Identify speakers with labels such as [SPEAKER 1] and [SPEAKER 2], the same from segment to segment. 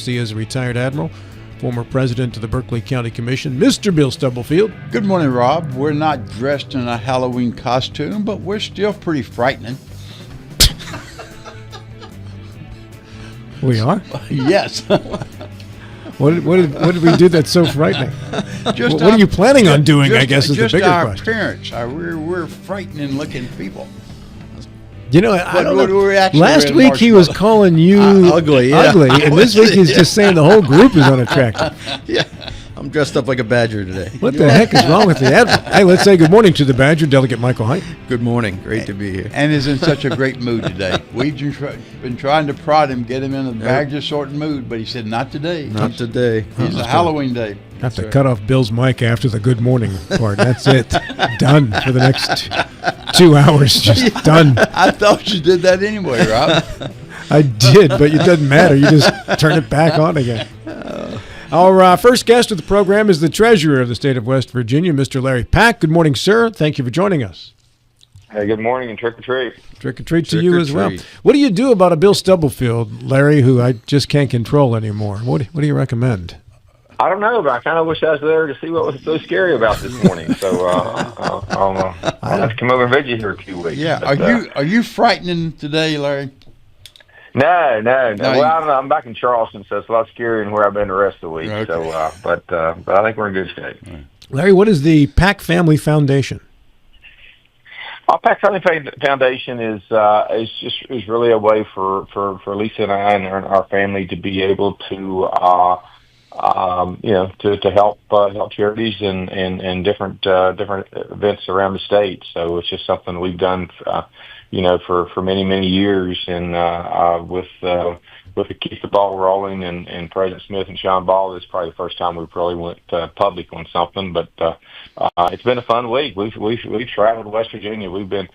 [SPEAKER 1] legacy as a retired admiral, former president of the Berkeley County Commission, Mr. Bill Stubblefield.
[SPEAKER 2] Good morning, Rob. We're not dressed in a Halloween costume, but we're still pretty frightening.
[SPEAKER 1] We are?
[SPEAKER 2] Yes.
[SPEAKER 1] What did we do that's so frightening? What are you planning on doing, I guess, is the bigger question.
[SPEAKER 2] Just our appearance. We're frightening-looking people.
[SPEAKER 1] You know, I don't know. Last week he was calling you
[SPEAKER 3] ugly,
[SPEAKER 1] and this week he's just saying the whole group is unattractive.
[SPEAKER 3] Yeah, I'm dressed up like a badger today.
[SPEAKER 1] What the heck is wrong with the admiral? Hey, let's say good morning to the Badger, Delegate Michael Height.
[SPEAKER 3] Good morning. Great to be here.
[SPEAKER 2] And is in such a great mood today. We've been trying to prod him, get him in a Badger sort of mood, but he said, not today.
[SPEAKER 3] Not today.
[SPEAKER 2] It's a Halloween day.
[SPEAKER 1] Have to cut off Bill's mic after the good morning part. That's it. Done for the next 2 hours. Just done.
[SPEAKER 2] I thought you did that anyway, Rob.
[SPEAKER 1] I did, but it doesn't matter. You just turn it back on again. Our first guest of the program is the treasurer of the state of West Virginia, Mr. Larry Pack. Good morning, sir. Thank you for joining us.
[SPEAKER 4] Hey, good morning and trick or treat.
[SPEAKER 1] Trick or treat to you as well. What do you do about a Bill Stubblefield, Larry, who I just can't control anymore? What do you recommend?
[SPEAKER 4] I don't know, but I kind of wish I was there to see what was so scary about this morning. So I'll have to come over and visit you here in a few weeks.
[SPEAKER 2] Yeah,
[SPEAKER 4] but,
[SPEAKER 2] are you frightening today, Larry?
[SPEAKER 4] No. Well, I'm back in Charleston, so it's a lot scarier than where I've been the rest of the week.
[SPEAKER 2] Okay.
[SPEAKER 4] So, but I think we're in good shape.
[SPEAKER 1] Larry, what is the Pack Family Foundation?
[SPEAKER 4] Our Pack Family Foundation is really a way for Lisa and I and our family to be able to to help charities and different events around the state. So it's just something we've done, for many years, and with the Keep the Ball Rolling and President Smith and Sean Ball, this is probably the first time we probably went public on something. But it's been a fun week. We've traveled to West Virginia. We've been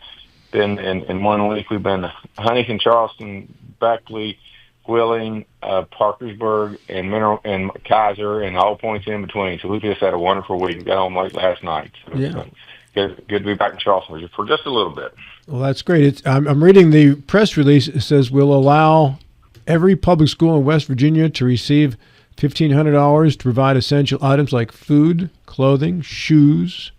[SPEAKER 4] in 1 week. We've been to Huntington, Charleston, Beckley, Wheeling, Parkersburg, and Kaiser, and all points in between. So we just had a wonderful week. We got home late last night. So
[SPEAKER 1] yeah.
[SPEAKER 4] Good to be back in Charleston for just a little bit.
[SPEAKER 1] Well, that's great. I'm reading the press release. It says we'll allow every public school in West Virginia to receive $1,500 to provide essential items like food, clothing, shoes,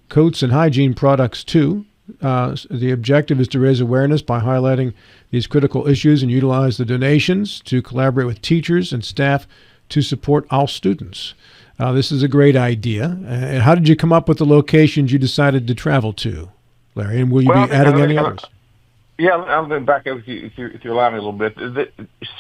[SPEAKER 1] coats, and hygiene products too. The objective is to raise awareness by highlighting these critical issues and utilize the donations to collaborate with teachers and staff to support all students. This is a great idea. And how did you come up with the locations you decided to travel to, Larry? And will you be adding any others?
[SPEAKER 4] Yeah, I'll go back over if you allow me a little bit.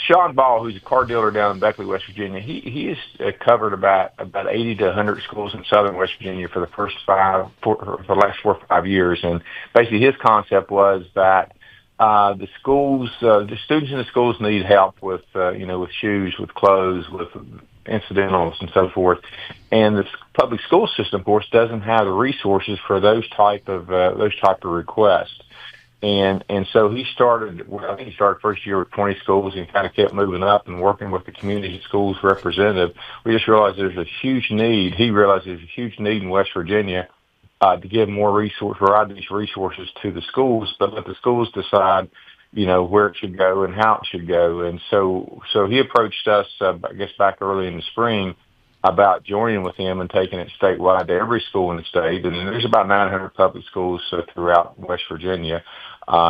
[SPEAKER 4] Sean Ball, who's a car dealer down in Beckley, West Virginia, he has covered about 80 to 100 schools in southern West Virginia for the last 4 or 5 years. And basically his concept was that the students in the schools need help with shoes, with clothes, with incidentals and so forth. And the public school system, of course, doesn't have the resources for those type of requests. And so he started, I think he started first year with 20 schools and kind of kept moving up and working with the community schools representative. We just realized there's a huge need. He realized there's a huge need in West Virginia to give more provide these resources to the schools, but let the schools decide, where it should go and how it should go. And so he approached us, I guess back early in the spring, about joining with him and taking it statewide to every school in the state. And there's about 900 public schools throughout West Virginia.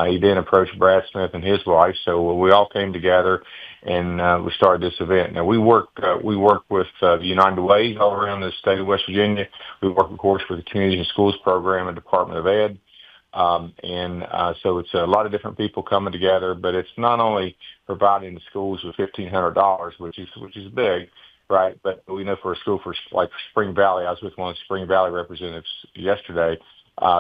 [SPEAKER 4] He then approached Brad Smith and his wife. So we all came together and we started this event. Now we work with the United Way all around the state of West Virginia. We work, of course, with the Community and Schools Program and Department of Ed. So it's a lot of different people coming together, but it's not only providing the schools with $1,500, which is big, right? But we know for a school like Spring Valley, I was with one of the Spring Valley representatives yesterday.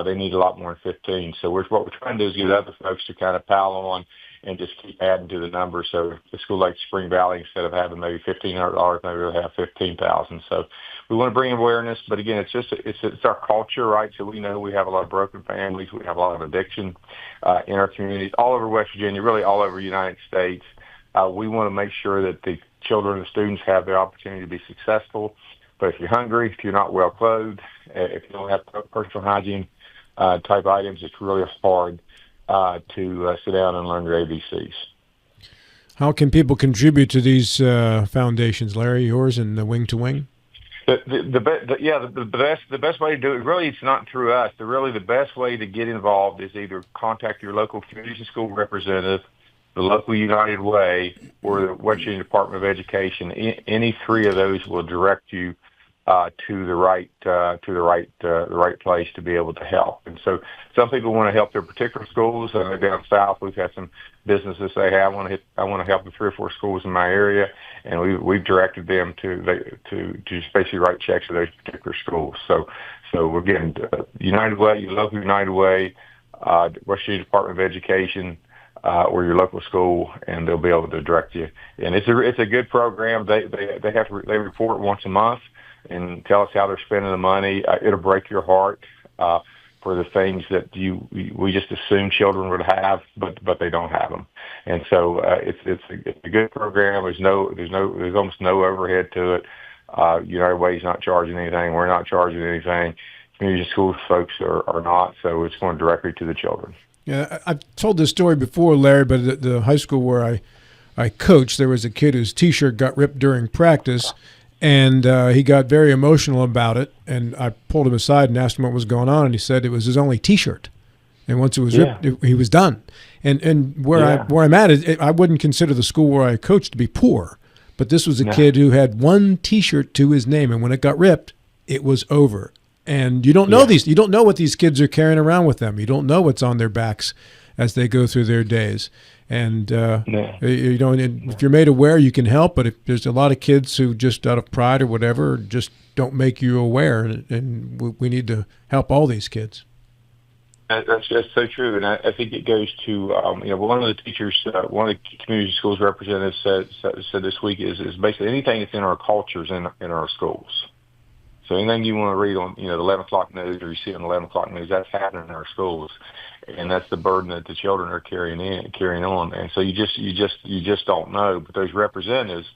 [SPEAKER 4] They need a lot more than 15. So what we're trying to do is get other folks to kind of pile on and just keep adding to the number. So a school like Spring Valley, instead of having maybe $1,500, maybe they'll have $15,000. So we want to bring awareness, but again, it's our culture, right? So we know we have a lot of broken families, we have a lot of addiction in our communities, all over West Virginia, really all over the United States. We want to make sure that the children and students have the opportunity to be successful. But if you're hungry, if you're not well clothed, if you don't have personal hygiene type items, it's really hard to sit down and learn your ABCs.
[SPEAKER 1] How can people contribute to these foundations, Larry, yours and the Wing to Wing?
[SPEAKER 4] The best way to do it, really, it's not through us. The best way to get involved is either contact your local community school representative, the local United Way, or the West Virginia Department of Education. Any three of those will direct you to the right place to be able to help. And so some people want to help their particular schools. Down south, we've had some businesses say, "Hey, I want to help the 3 or 4 schools in my area," and we've directed them to just basically write checks to those particular schools. So again, United Way, your local United Way, West Virginia Department of Education, or your local school, and they'll be able to direct you. And it's a good program. They report once a month and tell us how they're spending the money. It'll break your heart for the things that we just assume children would have, but they don't have them. And so it's a good program. There's almost no overhead to it. United Way's not charging anything. We're not charging anything. Community school folks are not. So it's going directly to the children.
[SPEAKER 1] Yeah, I've told this story before, Larry, but at the high school where I coached, there was a kid whose T-shirt got ripped during practice. And he got very emotional about it, and I pulled him aside and asked him what was going on, and he said it was his only T-shirt. And once it was ripped, he was done. And where I'm at is I wouldn't consider the school where I coached to be poor, but this was a kid who had one T-shirt to his name, and when it got ripped, it was over. And you don't know you don't know what these kids are carrying around with them. You don't know what's on their backs as they go through their days. And, if you're made aware, you can help. But if there's a lot of kids who just out of pride or whatever, just don't make you aware. And we need to help all these kids.
[SPEAKER 4] That's so true. And I think it goes to, one of the teachers, one of the community schools representatives said this week is basically anything that's in our cultures in our schools. So anything you want to read on, the 11 o'clock news or you see on the 11 o'clock news, that's happening in our schools. And that's the burden that the children are carrying on. And so you just don't know. But those representatives,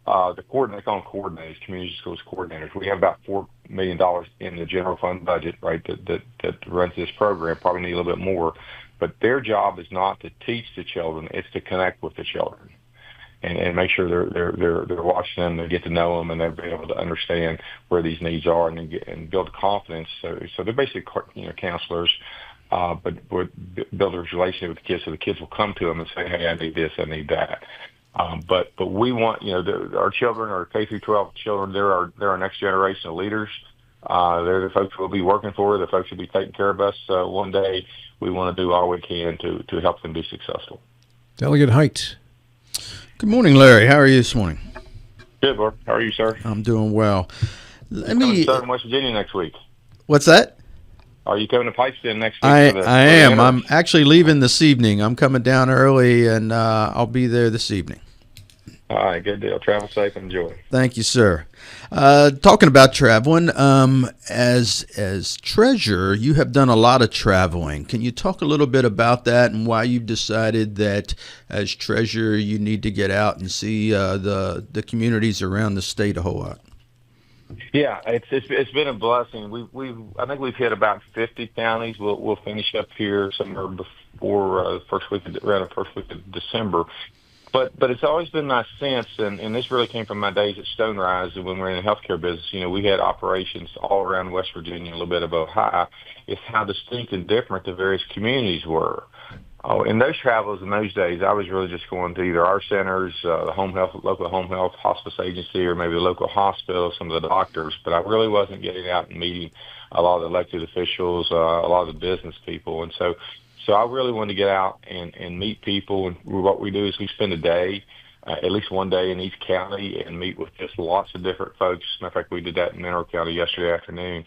[SPEAKER 4] they call them coordinators, community schools coordinators. We have about $4 million in the general fund budget, right, that runs this program. Probably need a little bit more. But their job is not to teach the children; it's to connect with the children. And make sure they're watching them, they get to know them, and they'll be able to understand where these needs are and build confidence. So they're basically counselors, but build a relationship with the kids, so the kids will come to them and say, "Hey, I need this, I need that." But we want our children, our K through 12 children, they're our next generation of leaders. They're the folks we'll be working for, the folks who'll be taking care of us. One day, we want to do all we can to help them be successful.
[SPEAKER 1] Delegate Height.
[SPEAKER 3] Good morning, Larry. How are you this morning?
[SPEAKER 4] Good, Bart. How are you, sir?
[SPEAKER 3] I'm doing well.
[SPEAKER 4] Coming to Southern West Virginia next week.
[SPEAKER 3] What's that?
[SPEAKER 4] Are you coming to Pipesden next week?
[SPEAKER 3] I am. I'm actually leaving this evening. I'm coming down early, and I'll be there this evening.
[SPEAKER 4] All right, good deal. Travel safe and enjoy.
[SPEAKER 3] Thank you, sir. Talking about traveling, as treasurer, you have done a lot of traveling. Can you talk a little bit about that and why you've decided that as treasurer you need to get out and see the communities around the state a whole lot?
[SPEAKER 4] Yeah, it's been a blessing. I think we've hit about 50 counties. We'll finish up here somewhere before around the first week of December. But it's always been my sense, and this really came from my days at Stonerise when we were in the healthcare business. We had operations all around West Virginia, a little bit of Ohio. It's how distinct and different the various communities were. In those travels in those days, I was really just going to either our centers, the local home health hospice agency, or maybe the local hospital, some of the doctors. But I really wasn't getting out and meeting a lot of the elected officials, a lot of the business people, and so I really wanted to get out and meet people. And what we do is we spend a day, at least one day in each county, and meet with just lots of different folks. As a matter of fact, we did that in Mineral County yesterday afternoon.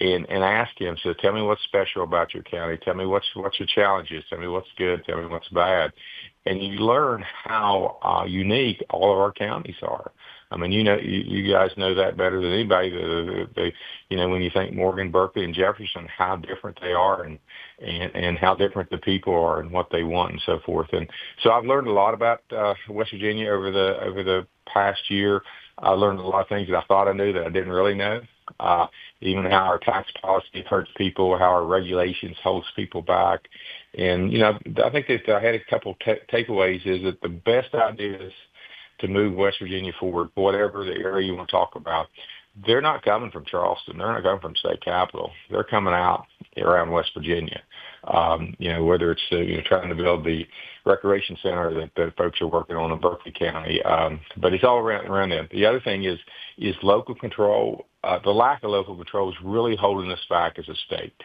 [SPEAKER 4] And ask him, so tell me what's special about your county. Tell me what's your challenges. Tell me what's good. Tell me what's bad. And you learn how unique all of our counties are. I mean, you guys know that better than anybody. When you think Morgan, Berkeley, and Jefferson, how different they are, and how different the people are, and what they want, and so forth. And so I've learned a lot about West Virginia over the past year. I learned a lot of things that I thought I knew that I didn't really know. even how our tax policy hurts people, how our regulations holds people back. And, I think that I had a couple takeaways is that the best ideas to move West Virginia forward, whatever the area you want to talk about, they're not coming from Charleston. They're not coming from state capital. They're coming out around West Virginia. Whether it's trying to build the recreation center that folks are working on in Berkeley County, but it's all around them. The other thing is local control. The lack of local control is really holding us back as a state.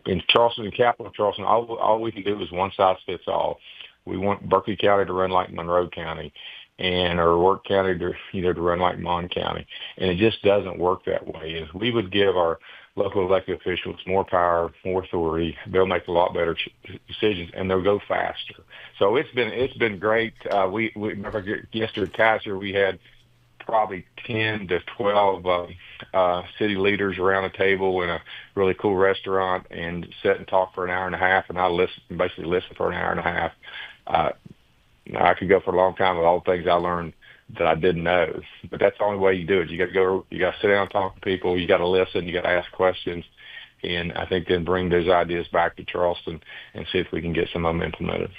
[SPEAKER 4] In Charleston, in capital Charleston, all we can do is one size fits all. We want Berkeley County to run like Monroe County, and or Work County to run like Mon County, and it just doesn't work that way. If we would give our local elected officials more power, more authority, they'll make a lot better decisions, and they'll go faster. So it's been great. We yesterday at Kaiser we had probably 10 to 12 city leaders around a table in a really cool restaurant and sit and talk for an hour and a half, and I basically listen for an hour and a half. I could go for a long time with all the things I learned that I didn't know, but that's the only way you do it. You got to sit down and talk to people. You got to listen. You got to ask questions, and I think then bring those ideas back to Charleston and see if we can get some of them implemented.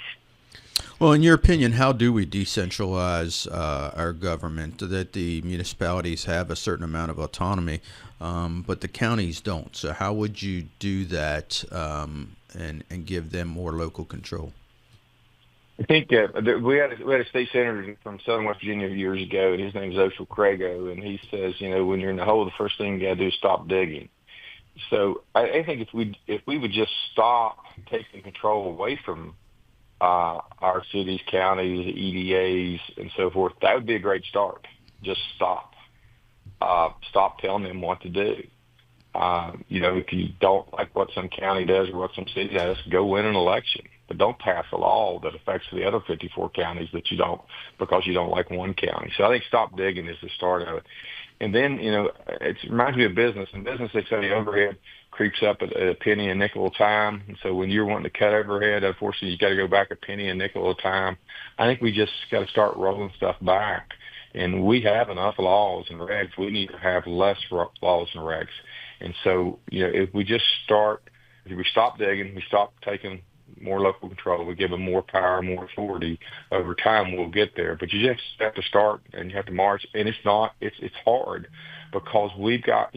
[SPEAKER 3] Well, in your opinion, how do we decentralize our government? That the municipalities have a certain amount of autonomy, but the counties don't. So how would you do that and give them more local control?
[SPEAKER 4] I think we had a state senator from Southern West Virginia years ago, and his name is Oshel Crago, and he says, when you're in the hole, the first thing you got to do is stop digging. So I think if we would just stop taking control away from our cities, counties, EDAs, and so forth, that would be a great start. Just stop. Stop telling them what to do. If you don't like what some county does or what some city does, go win an election. But don't pass a law that affects the other 54 counties because you don't like one county. So I think stop digging is the start of it. And then, it reminds me of business. In business, they say the overhead creeps up at a penny and nickel a time. And so when you're wanting to cut overhead, unfortunately, you got to go back a penny and nickel a time. I think we just got to start rolling stuff back. And we have enough laws and regs. We need to have less laws and regs. And so, if we stop digging, we stop taking more local control, we give them more power, more authority, over time we'll get there. But you just have to start and you have to march, and it's hard because we've got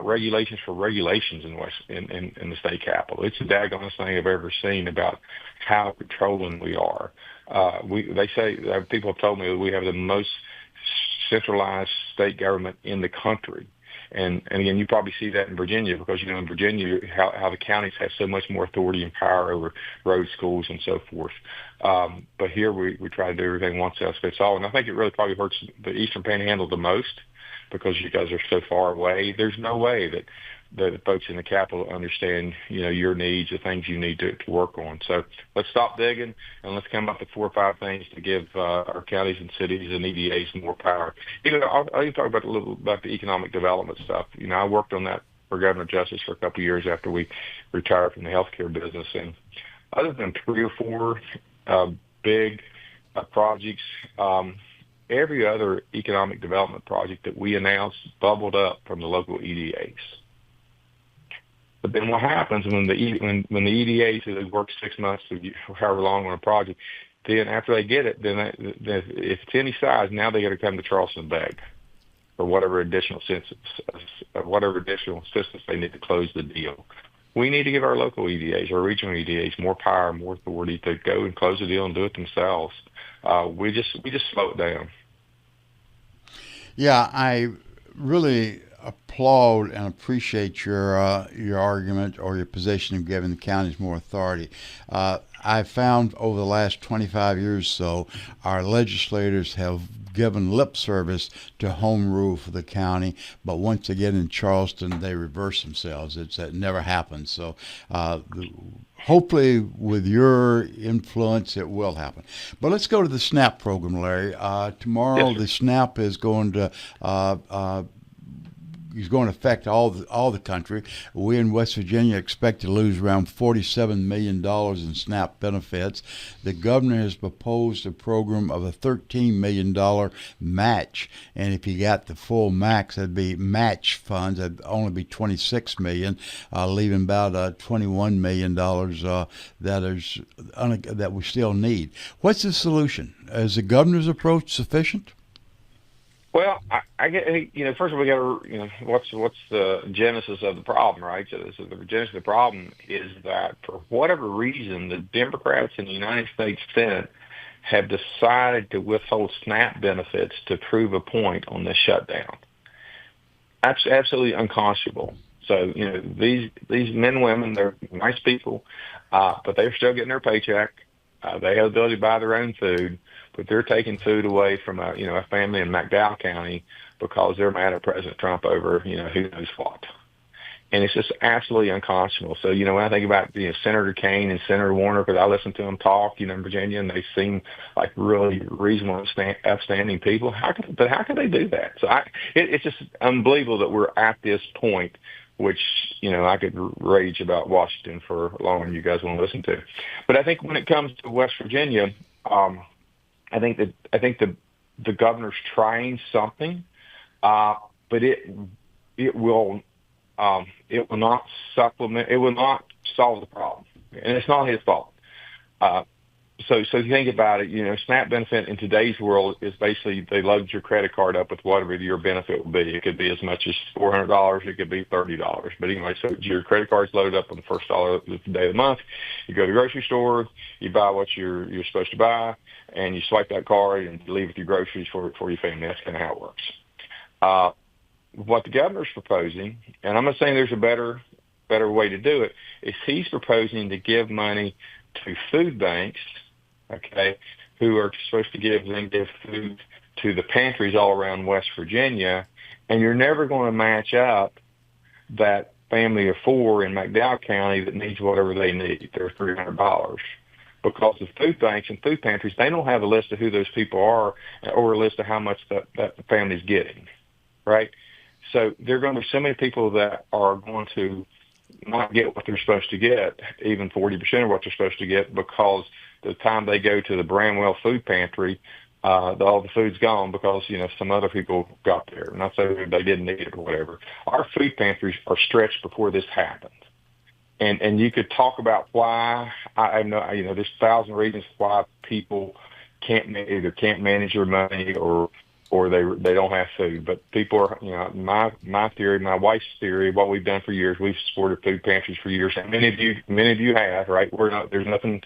[SPEAKER 4] regulations for regulations in the state capitol. It's the daggonest thing I've ever seen about how controlling we are. People have told me that we have the most centralized state government in the country. And again, you probably see that in Virginia because, in Virginia, how the counties have so much more authority and power over roads, schools, and so forth. But here we try to do everything one size fits all. And I think it really probably hurts the Eastern Panhandle the most because you guys are so far away. There's no way that the folks in the capital understand, your needs, the things you need to work on. So let's stop digging and let's come up with 4 or 5 things to give our counties and cities and EDAs more power. I'll even talk about a little about the economic development stuff. I worked on that for Governor Justice for a couple of years after we retired from the healthcare business. And other than 3 or 4 big projects, every other economic development project that we announced bubbled up from the local EDAs. But then what happens when the EDAs who work 6 months to however long on a project, then after they get it, then if it's any size, now they got to come to Charleston and beg for whatever additional assistance they need to close the deal. We need to give our local EDAs, our regional EDAs, more power, more authority to go and close the deal and do it themselves. We just slow it down.
[SPEAKER 2] Yeah, I really applaud and appreciate your argument or your position of giving the counties more authority. I've found over the last 25 years or so, our legislators have given lip service to home rule for the county, but once they get in Charleston, they reverse themselves. It never happens. So hopefully with your influence, it will happen. But let's go to the SNAP program, Larry. Tomorrow,
[SPEAKER 4] Yes,
[SPEAKER 2] the SNAP is going to is going to affect all the country. We in West Virginia expect to lose around $47 million in SNAP benefits. The governor has proposed a program of a $13 million match, and if you got the full max, that'd be match funds. That'd only be $26 million, leaving about $21 million that we still need. What's the solution? Is the governor's approach sufficient?
[SPEAKER 4] Well, I get, first of all, we got to, what's the genesis of the problem, right? So the genesis of the problem is that for whatever reason, the Democrats in the United States Senate have decided to withhold SNAP benefits to prove a point on this shutdown. That's absolutely unconscionable. So, these men and women, they're nice people, but they're still getting their paycheck. They have the ability to buy their own food, but they're taking food away from a family in McDowell County because they're mad at President Trump over, who knows what. And it's just absolutely unconscionable. So, when I think about Senator Kane and Senator Warner, because I listen to them talk, in Virginia, and they seem like really reasonable, upstanding people. How can they do that? So it's just unbelievable that we're at this point, which, I could rage about Washington for longer than you guys want to listen to. But I think when it comes to West Virginia, I think the governor's trying something, but it will not solve the problem, and it's not his fault. So if you think about it, SNAP benefit in today's world is basically they load your credit card up with whatever your benefit will be. It could be as much as $400. It could be $30. But anyway, so your credit card's loaded up on the first dollar of the day of the month. You go to the grocery store, you buy what you're supposed to buy, and you swipe that card and you leave with your groceries for your family. That's kind of how it works. What the governor's proposing, and I'm not saying there's a better way to do it, is he's proposing to give money to food banks, okay, who are supposed to give food to the pantries all around West Virginia, and you're never going to match up that family of four in McDowell County that needs whatever they need. They're $300. Because the food banks and food pantries, they don't have a list of who those people are or a list of how much that the family's getting, right? So there are going to be so many people that are going to not get what they're supposed to get, even 40% of what they're supposed to get, because the time they go to the Bramwell food pantry, all the food's gone because, some other people got there. Not saying they didn't need it or whatever. Our food pantries are stretched before this happened. And you could talk about why. I know, there's 1,000 reasons why people either can't manage their money or they don't have food. But people are, my theory, my wife's theory, what we've done for years, we've supported food pantries for years, and many of you have, right? There's nothing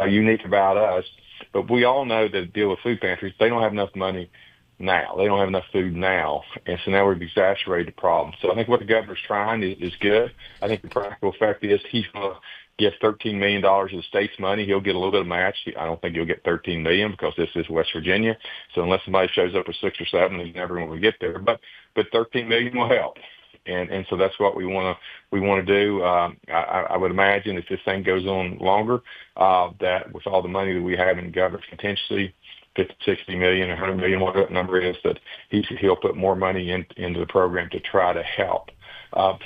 [SPEAKER 4] unique about us, but we all know that deal with food pantries, they don't have enough money now. They don't have enough food now, and so now we've exacerbated the problem. So I think what the governor's trying is good. I think the practical effect is he's going to give $13 million of the state's money. He'll get a little bit of match. I don't think he'll get $13 million because this is West Virginia. So unless somebody shows up with 6 or 7, he's never going to get there. But $13 million will help. And so that's what we want to do. I would imagine if this thing goes on longer, that with all the money that we have in governor's contingency, 50, 60 million, 100 million, whatever that number is, that he'll put more money into the program to try to help.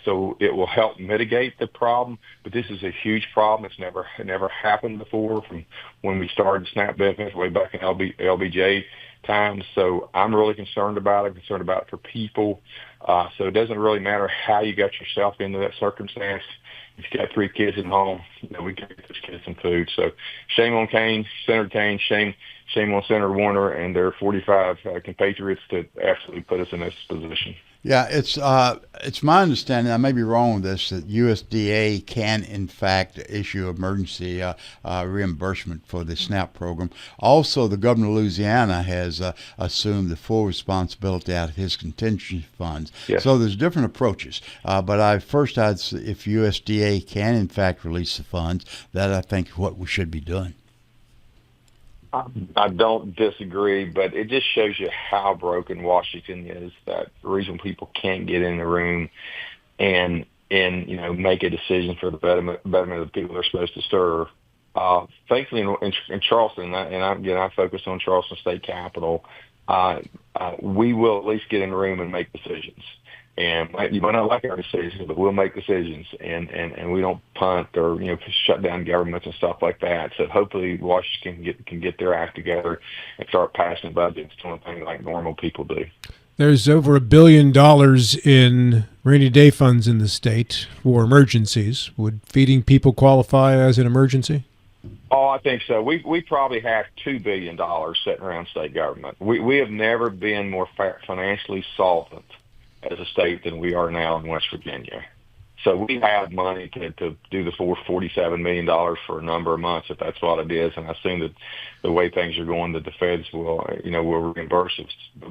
[SPEAKER 4] So it will help mitigate the problem, but this is a huge problem. It never happened before from when we started SNAP benefits way back in LBJ times. So I'm really concerned about it for people. So it doesn't really matter how you got yourself into that circumstance. If you got 3 kids at home, we can get those kids some food. So shame on Senator Kane, shame on Senator Warner and their 45 compatriots to absolutely put us in this position.
[SPEAKER 2] Yeah, it's my understanding, I may be wrong with this, that USDA can in fact issue emergency reimbursement for the SNAP program. Also, the governor of Louisiana has assumed the full responsibility out of his contingency funds.
[SPEAKER 4] Yes.
[SPEAKER 2] So there's different approaches. But if USDA can in fact release the funds, that I think is what we should be doing.
[SPEAKER 4] I don't disagree, but it just shows you how broken Washington is, that the reason people can't get in the room and make a decision for the betterment of the people they're supposed to serve. Thankfully, in Charleston, I focus on Charleston State Capitol, we will at least get in the room and make decisions. And you might not like our decisions, but we'll make decisions, and we don't punt or shut down governments and stuff like that. So hopefully Washington can get their act together and start passing budgets, doing things like normal people do.
[SPEAKER 1] There's over $1 billion in rainy day funds in the state for emergencies. Would feeding people qualify as an emergency?
[SPEAKER 4] Oh, I think so. We probably have $2 billion sitting around state government. We have never been more financially solvent as a state than we are now in West Virginia. So we have money to do the $47 million for a number of months, if that's what it is. And I assume that the way things are going, that the feds will reimburse us.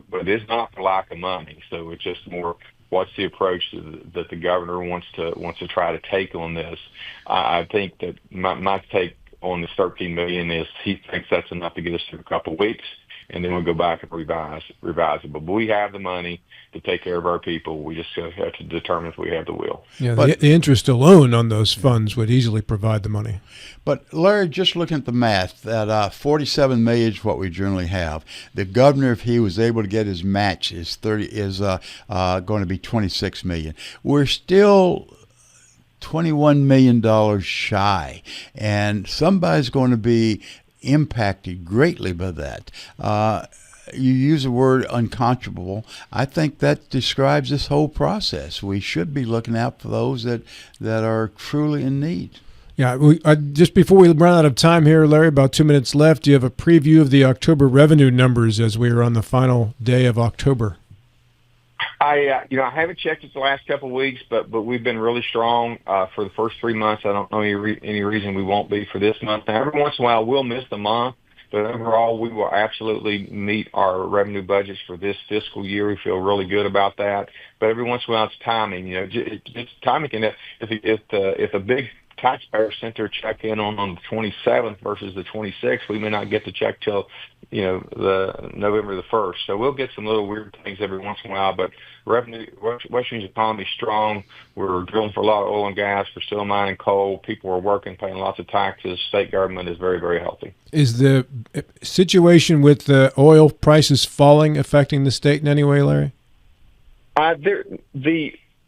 [SPEAKER 4] But it's not for lack of money. So it's just more, what's the approach that the governor wants to try to take on this? I think that my take on this $13 million is he thinks that's enough to get us through a couple of weeks, and then we'll go back and revise it. But we have the money to take care of our people. We just have to determine if we have the will.
[SPEAKER 1] Yeah, the interest alone on those funds would easily provide the money.
[SPEAKER 2] But Larry, just looking at the math, that $47 million is what we generally have. The governor, if he was able to get his match, is going to be $26 million. We're still $21 million shy, and somebody's going to be impacted greatly by that. You use the word unconscionable. I think that describes this whole process. We should be looking out for those that are truly in need.
[SPEAKER 1] Yeah, just before we run out of time here, Larry, about 2 minutes left, do you have a preview of the October revenue numbers as we are on the final day of October?
[SPEAKER 4] I haven't checked it the last couple of weeks, but we've been really strong for the first 3 months. I don't know any reason we won't be for this month. Now, every once in a while, we'll miss the month, but overall, we will absolutely meet our revenue budgets for this fiscal year. We feel really good about that. But every once in a while, it's timing. It's timing. If a big taxpayer sent their check in on the 27th versus the 26th, we may not get the check till the November the 1st. So we'll get some little weird things every once in a while, but revenue, West Virginia's economy is strong. We're drilling for a lot of oil and gas. We're still mining coal. People are working, paying lots of taxes. State government is very, very healthy.
[SPEAKER 1] Is the situation with the oil prices falling affecting the state in any way, Larry?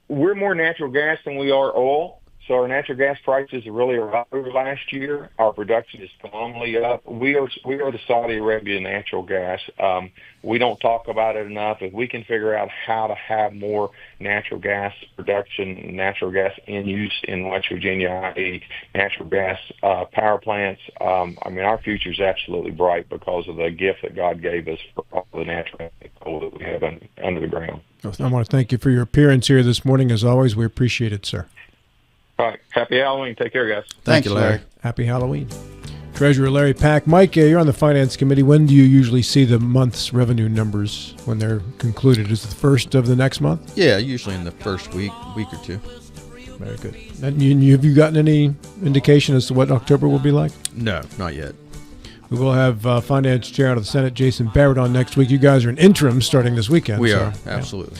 [SPEAKER 4] We're more natural gas than we are oil. So our natural gas prices really are up over last year. Our production is phenomenally up. We are the Saudi Arabia natural gas. We don't talk about it enough. If we can figure out how to have more natural gas production, natural gas in use in West Virginia, i.e. natural gas power plants, our future is absolutely bright because of the gift that God gave us for all the natural coal that we have under the ground.
[SPEAKER 1] I want to thank you for your appearance here this morning. As always, we appreciate it, sir.
[SPEAKER 4] All right. Happy Halloween. Take care, guys.
[SPEAKER 3] Thank you, Larry.
[SPEAKER 1] Happy Halloween. Treasurer Larry Pack. Mike, you're on the Finance Committee. When do you usually see the month's revenue numbers when they're concluded? Is it the first of the next month?
[SPEAKER 3] Yeah, usually in the first week or two.
[SPEAKER 1] Very good. And have you gotten any indication as to what October will be like?
[SPEAKER 3] No, not yet.
[SPEAKER 1] We will have Finance Chair out of the Senate, Jason Barrett, on next week. You guys are in interim starting this weekend.
[SPEAKER 3] We are, absolutely.